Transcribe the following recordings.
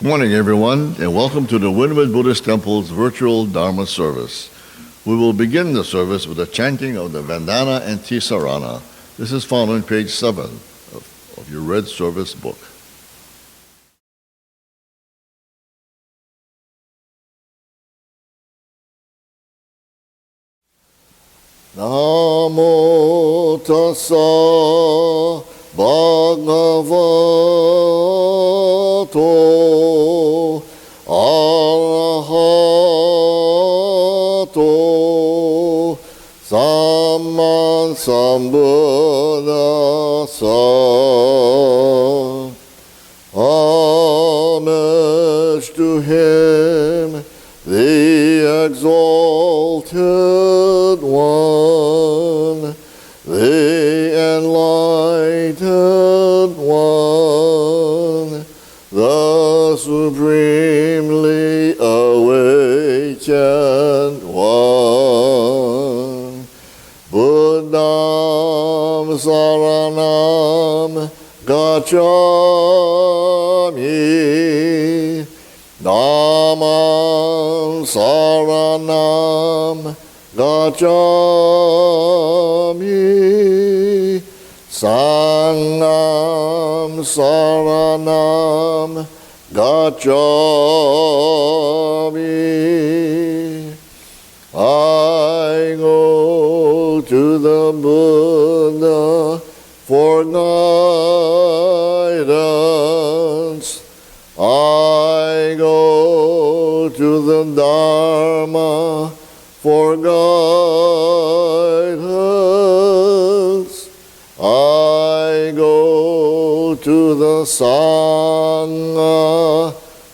Morning, everyone, and welcome to the Wynwood Buddhist Temple's virtual Dharma service. We will begin the service with the chanting of the Vandana and Tisarana. This is found on page 7 of your red service book. Namo tassa bhagavato arahato sammasambuddhassa. Homage to him, the exalted one, the enlightened one, the supremely awakened one. Buddham saranam gacchami, Dhammam saranam gacchami, Sangham saranam gacchami. I go to the Buddha for guidance. I go to the Dharma for guidance. I go to the Sangha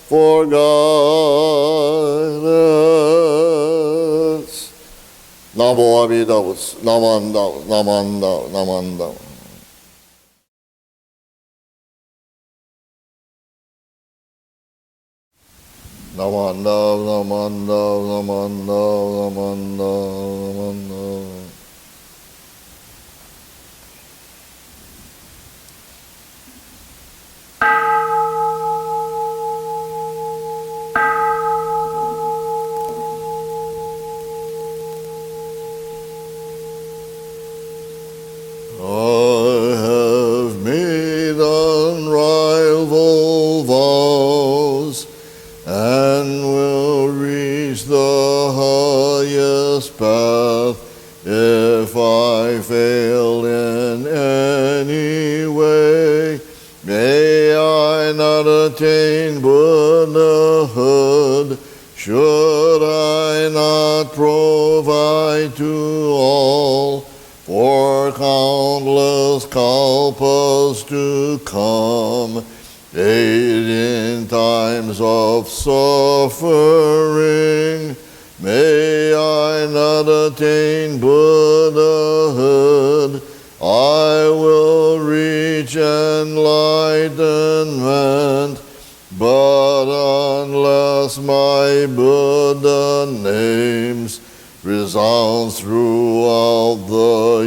for guidance. Namo Abhidavus, Namandavus, Namandavus, Namandavus. Namandav, Namandav, Namandav, Namandav, Namandav. I have made unrivaled vows and will reach the highest path. If I fail in any way, may I not attain Buddhahood. Should I not provide to all for countless kalpas to come, aid in times of suffering, may I not attain Buddhahood. I will reach enlightenment, but unless my Buddha names resounds throughout the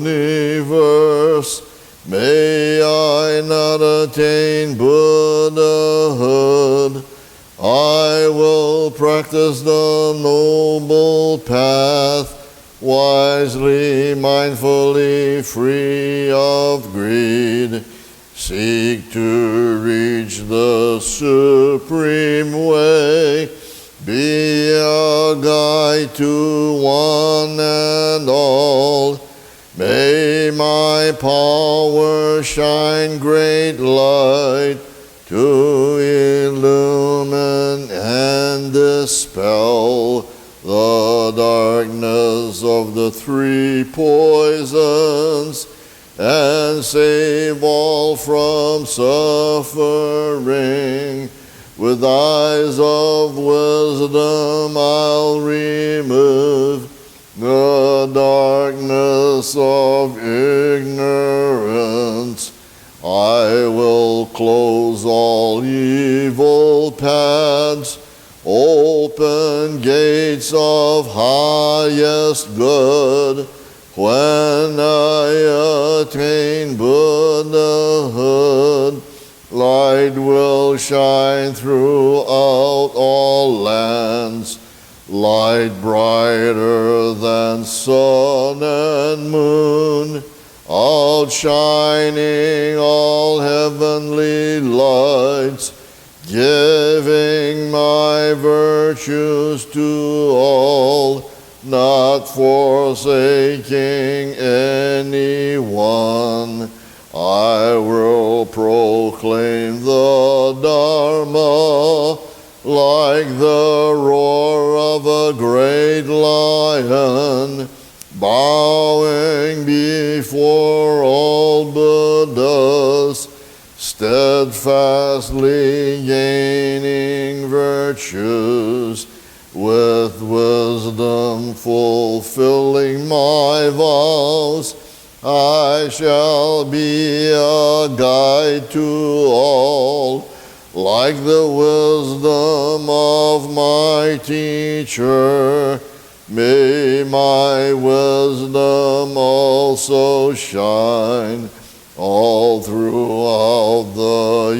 universe, may I not attain Buddhahood. I will practice the noble path, wisely, mindfully, free of greed. Seek to reach the supreme way. Be a guide to one and all. May my power shine great light to illumine and dispel the darkness of the three poisons and save all from suffering. With eyes of wisdom I'll remove the darkness of ignorance. I will close all evil paths, open gates of highest good. When I attain Buddhahood, Light will shine throughout all lands, light brighter than sun and moon, outshining all heavenly lights, giving my virtues to all, not forsaking anyone. I will proclaim the Dharma like the roar of a great lion, bowing before all Buddhas, steadfastly gaining virtues, with wisdom fulfilling my vows. I shall be a guide to all, like the wisdom of my teacher. May my wisdom also shine all throughout the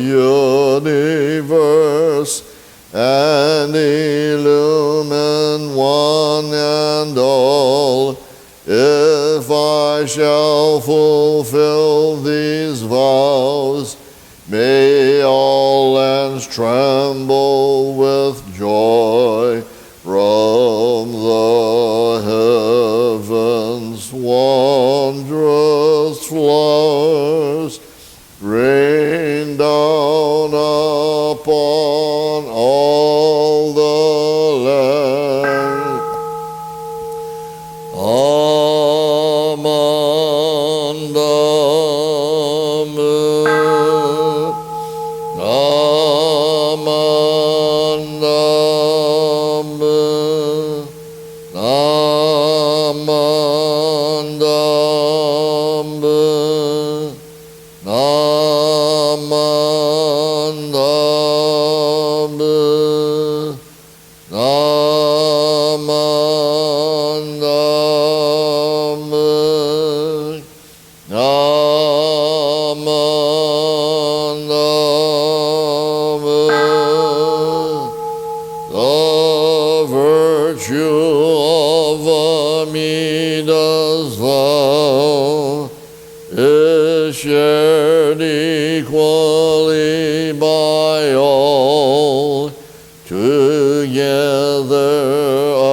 universe and illumine one and all. If I shall fulfill these vows, may all lands tremble with joy. From the heavens wondrous flowers rain down upon all the land. The virtue of Amida's vow is shared equally by all, together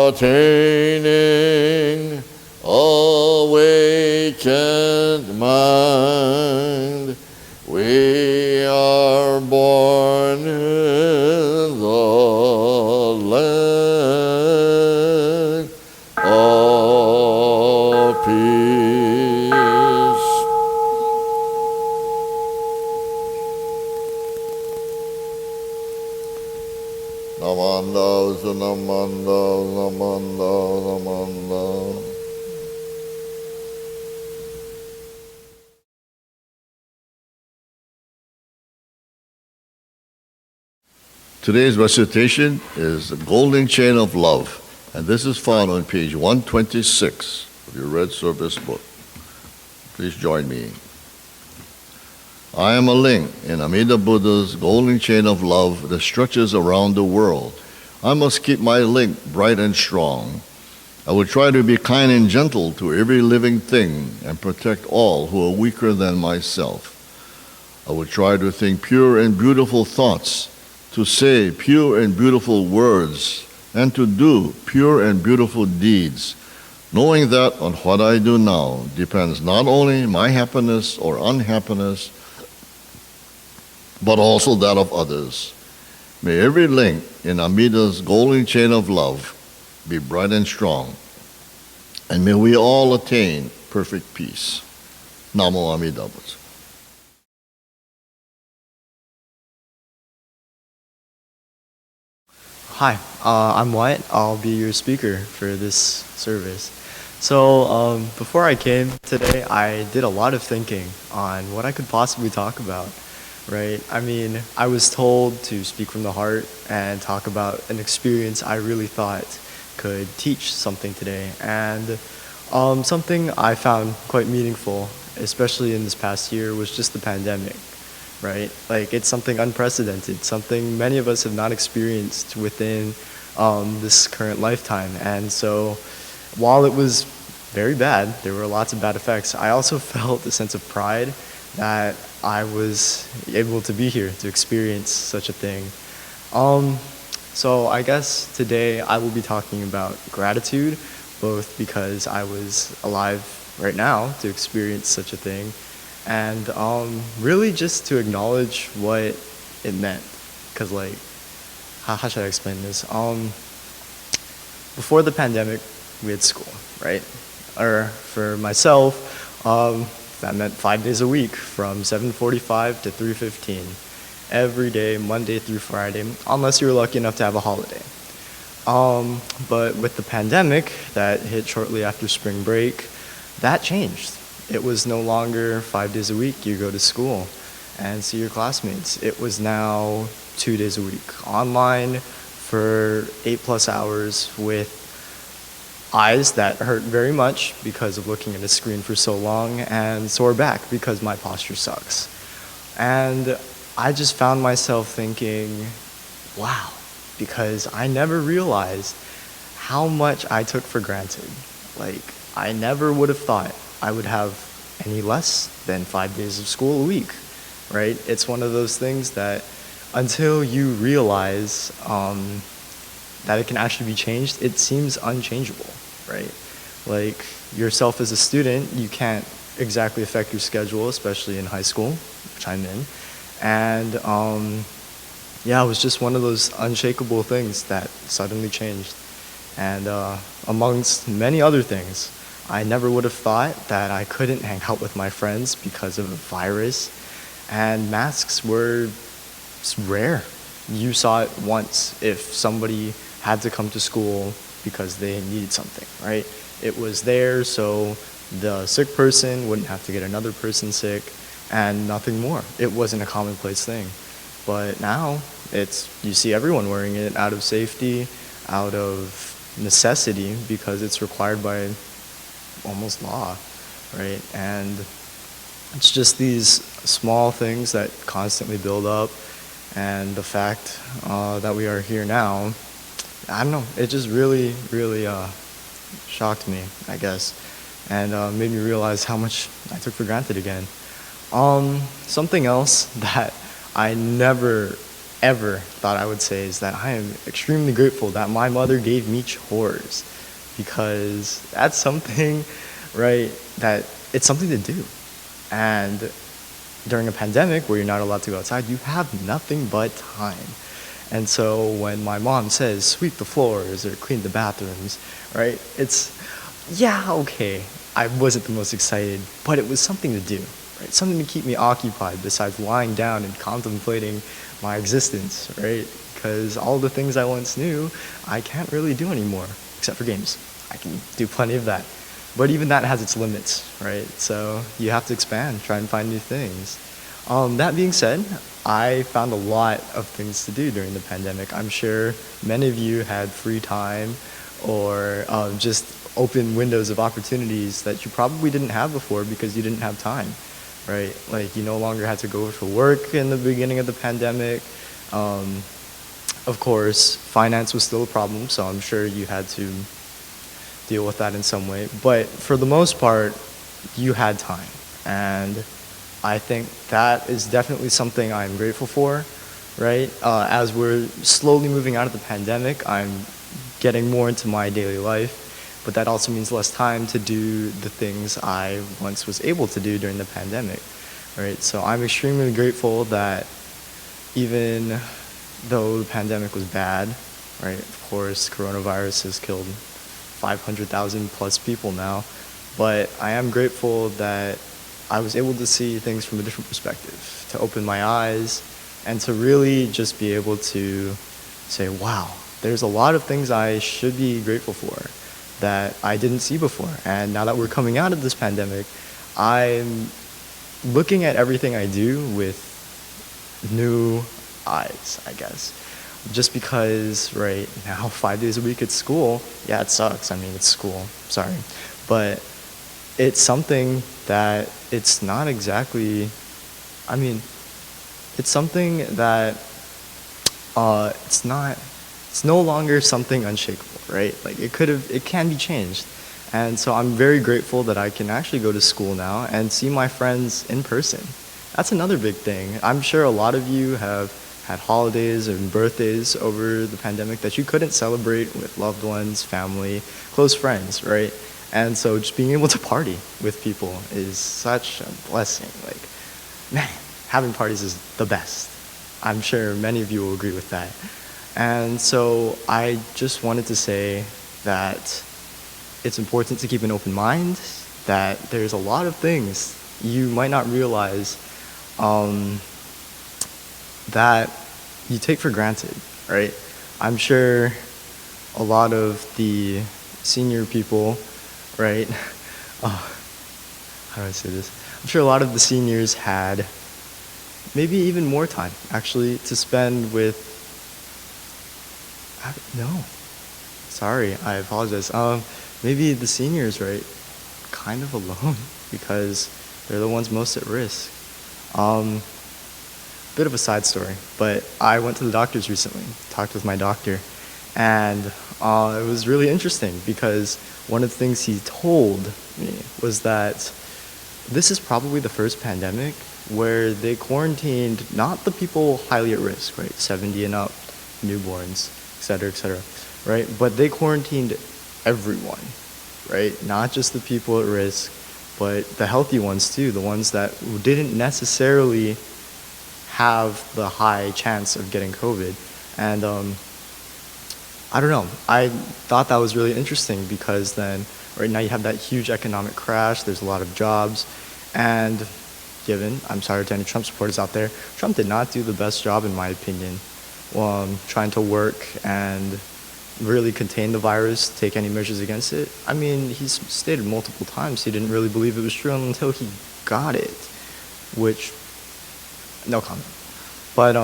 attaining awakened mind. We are born in the land of peace. Namanda, Namanda, Namanda, Namanda. Today's recitation is the Golden Chain of Love, and this is found on page 126 of your Red Service book. Please join me. I am a link in Amida Buddha's golden chain of love that stretches around the world. I must keep my link bright and strong. I will try to be kind and gentle to every living thing and protect all who are weaker than myself. I will try to think pure and beautiful thoughts, to say pure and beautiful words, and to do pure and beautiful deeds, knowing that on what I do now depends not only my happiness or unhappiness, but also that of others. May every link in Amida's golden chain of love be bright and strong, and may we all attain perfect peace. Namo Amida Butsu. Hi, I'm Wyatt. I'll be your speaker for this service. So before I came today, I did a lot of thinking on what I could possibly talk about, right? I mean, I was told to speak from the heart and talk about an experience I really thought could teach something today. And something I found quite meaningful, especially in this past year, was just the pandemic, right? Like it's something unprecedented, something many of us have not experienced within this current lifetime. And so while it was very bad, there were lots of bad effects, I also felt a sense of pride that I was able to be here to experience such a thing. Um, so I guess today I will be talking about gratitude, both because I was alive right now to experience such a thing, and really just to acknowledge what it meant. Cause like, how should I explain this? Before the pandemic, we had school, right? Or for myself, that meant 5 days a week from 7:45 to 3:15, every day, Monday through Friday, unless you were lucky enough to have a holiday. But with the pandemic that hit shortly after spring break, that changed. It was no longer 5 days a week you go to school and see your classmates. It was now 2 days a week, online for 8+ hours with eyes that hurt very much because of looking at a screen for so long, and sore back because my posture sucks. And I just found myself thinking, wow, because I never realized how much I took for granted. Like, I never would have thought I would have any less than 5 days of school a week, right? It's one of those things that until you realize that it can actually be changed, it seems unchangeable, right? Like yourself as a student, you can't exactly affect your schedule, especially in high school, which I'm in. And yeah, it was just one of those unshakable things that suddenly changed. And amongst many other things, I never would have thought that I couldn't hang out with my friends because of a virus. And masks were rare. You saw it once if somebody had to come to school because they needed something, right? It was there so the sick person wouldn't have to get another person sick, and nothing more. It wasn't a commonplace thing. But now you see everyone wearing it out of safety, out of necessity, because it's required by almost law, right? And it's just these small things that constantly build up, and the fact that we are here now, I don't know, it just really, really shocked me, I guess, and made me realize how much I took for granted again. Something else that I never, ever thought I would say is that I am extremely grateful that my mother gave me chores, because that's something, right, that it's something to do. And during a pandemic where you're not allowed to go outside, you have nothing but time. And so when my mom says, sweep the floors or clean the bathrooms, right, yeah, okay, I wasn't the most excited, but it was something to do, right? Something to keep me occupied besides lying down and contemplating my existence, right? Because all the things I once knew, I can't really do anymore, except for games. I can do plenty of that. But even that has its limits, right? So you have to expand, try and find new things. That being said, I found a lot of things to do during the pandemic. I'm sure many of you had free time or just open windows of opportunities that you probably didn't have before because you didn't have time, right? Like you no longer had to go to work in the beginning of the pandemic. Of course, finance was still a problem, so I'm sure you had to deal with that in some way. But for the most part, you had time. And I think that is definitely something I'm grateful for, right? As we're slowly moving out of the pandemic, I'm getting more into my daily life, but that also means less time to do the things I once was able to do during the pandemic, right? So I'm extremely grateful that even though the pandemic was bad, right? Of course, coronavirus has killed 500,000 plus people now, but I am grateful that I was able to see things from a different perspective, to open my eyes, and to really just be able to say, wow, there's a lot of things I should be grateful for that I didn't see before. And now that we're coming out of this pandemic, I'm looking at everything I do with new eyes, I guess. Just because right now, 5 days a week at school, yeah, it sucks. I mean, it's school, sorry. But it's something that it's not exactly, I mean, it's something that it's no longer something unshakable, right? Like it can be changed. And so I'm very grateful that I can actually go to school now and see my friends in person. That's another big thing. I'm sure a lot of you have had holidays and birthdays over the pandemic that you couldn't celebrate with loved ones, family, close friends, right? And so just being able to party with people is such a blessing. Like, man, having parties is the best. I'm sure many of you will agree with that. And so I just wanted to say that it's important to keep an open mind, that there's a lot of things you might not realize that you take for granted, right? I'm sure a lot of the senior people, right? How do I say this? I'm sure a lot of the seniors had maybe even more time actually to spend with. No, sorry, I apologize. Maybe the seniors, right? Kind of alone because they're the ones most at risk. Bit of a side story, but I went to the doctors recently, talked with my doctor, and it was really interesting because one of the things he told me was that this is probably the first pandemic where they quarantined not the people highly at risk, right, 70 and up, newborns, et cetera, right, but they quarantined everyone, right, not just the people at risk, but the healthy ones too, the ones that didn't necessarily have the high chance of getting COVID. And I don't know, I thought that was really interesting because then right now you have that huge economic crash, there's a lot of jobs, and given, I'm sorry to any Trump supporters out there, Trump did not do the best job in my opinion, trying to work and really contain the virus, take any measures against it. I mean, he's stated multiple times he didn't really believe it was true until he got it, which, no comment. But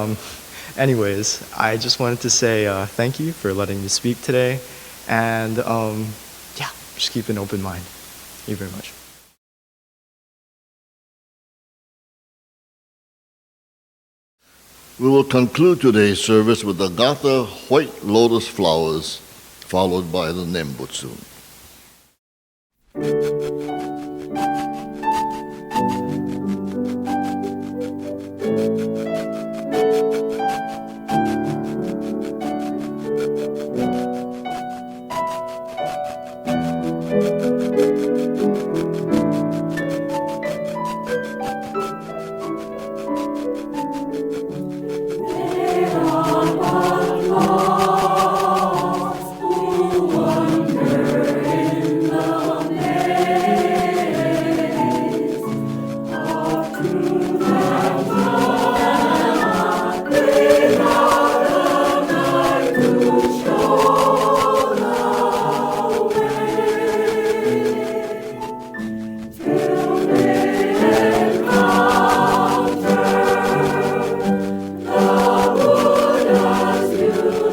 anyways, I just wanted to say thank you for letting me speak today, and yeah, just keep an open mind. Thank you very much. We will conclude today's service with the Gatha White Lotus Flowers, followed by the Nembutsu.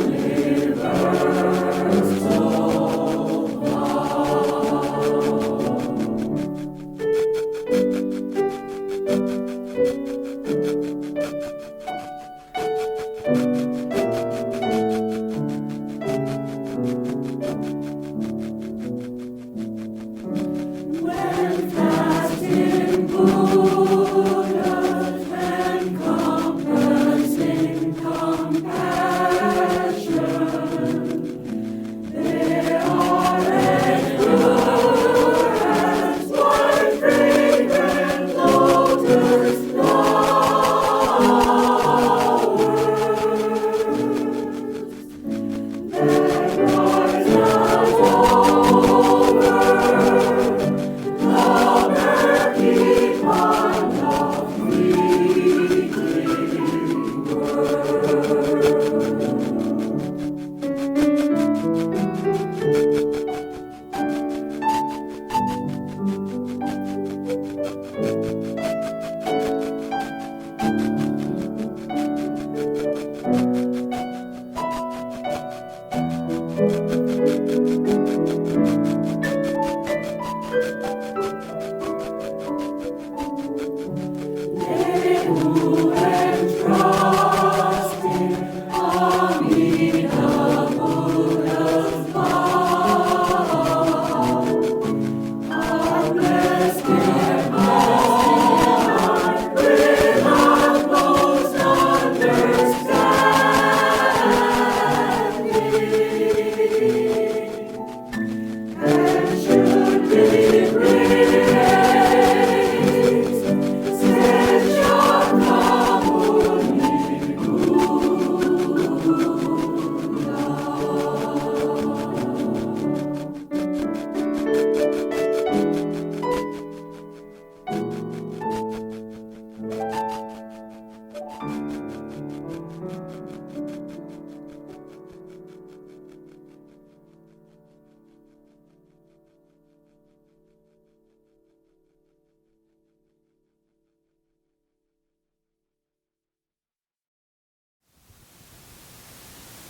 You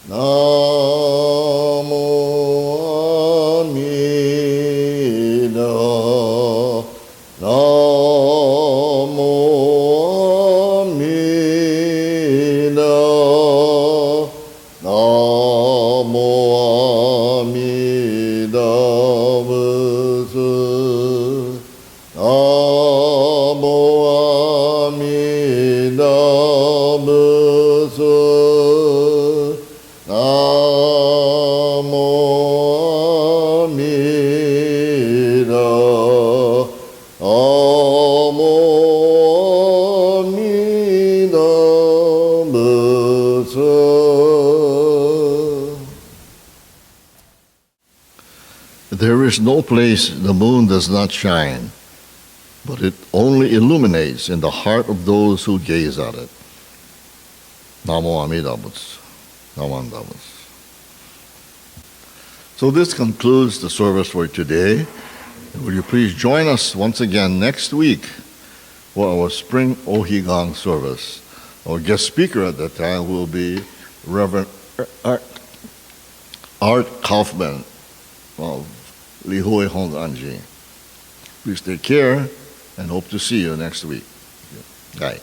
Namo Amida. Namo Amida. Namo Amida Butsu. Namo Amida Butsu. Namo Amida. Namo Amida Butsu. There is no place the moon does not shine, but it only illuminates in the heart of those who gaze at it. Namo Amida Butsu. Namo Amida Butsu. So this concludes the service for today. Will you please join us once again next week for our spring Ohigang service. Our guest speaker at that time will be Reverend Art Kaufman of Lihue Hong Anji. Please take care and hope to see you next week. Bye.